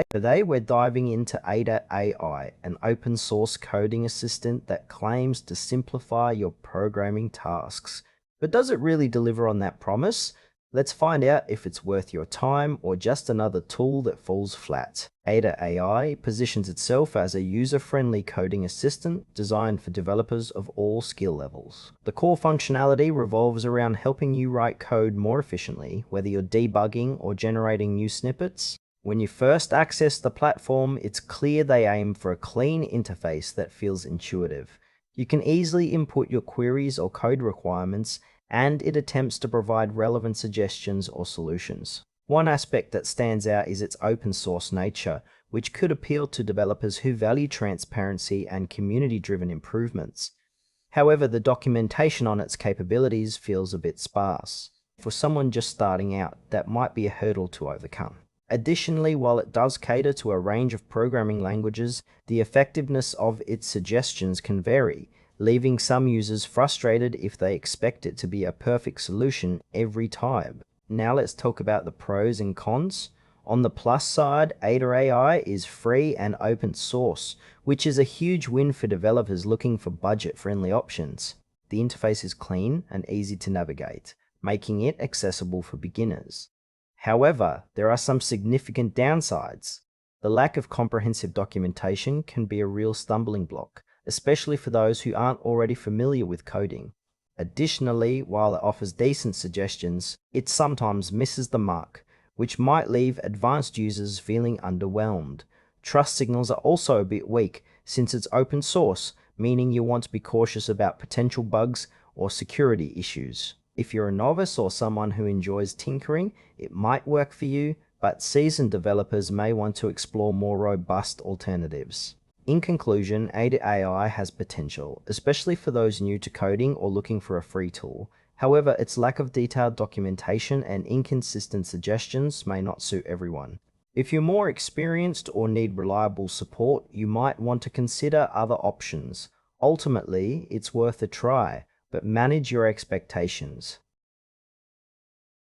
Today we're diving into Ada AI, an open source coding assistant that claims to simplify your programming tasks. But does it really deliver on that promise? Let's find out if it's worth your time or just another tool that falls flat. Ada AI positions itself as a user-friendly coding assistant designed for developers of all skill levels. The core functionality revolves around helping you write code more efficiently, whether you're debugging or generating new snippets. When you first access the platform, it's clear they aim for a clean interface that feels intuitive. You can easily input your queries or code requirements, and it attempts to provide relevant suggestions or solutions. One aspect that stands out is its open source nature, which could appeal to developers who value transparency and community-driven improvements. However, the documentation on its capabilities feels a bit sparse. For someone just starting out, that might be a hurdle to overcome. Additionally, while it does cater to a range of programming languages, the effectiveness of its suggestions can vary, leaving some users frustrated if they expect it to be a perfect solution every time. Now let's talk about the pros and cons. On the plus side, Ada AI is free and open source, which is a huge win for developers looking for budget-friendly options. The interface is clean and easy to navigate, making it accessible for beginners. However, there are some significant downsides. The lack of comprehensive documentation can be a real stumbling block, especially for those who aren't already familiar with coding. Additionally, while it offers decent suggestions, it sometimes misses the mark, which might leave advanced users feeling underwhelmed. Trust signals are also a bit weak since it's open source, meaning you want to be cautious about potential bugs or security issues. If you're a novice or someone who enjoys tinkering, it might work for you, but seasoned developers may want to explore more robust alternatives. In conclusion, Ada AI has potential, especially for those new to coding or looking for a free tool. However, its lack of detailed documentation and inconsistent suggestions may not suit everyone. If you're more experienced or need reliable support, you might want to consider other options. Ultimately, it's worth a try, but manage your expectations.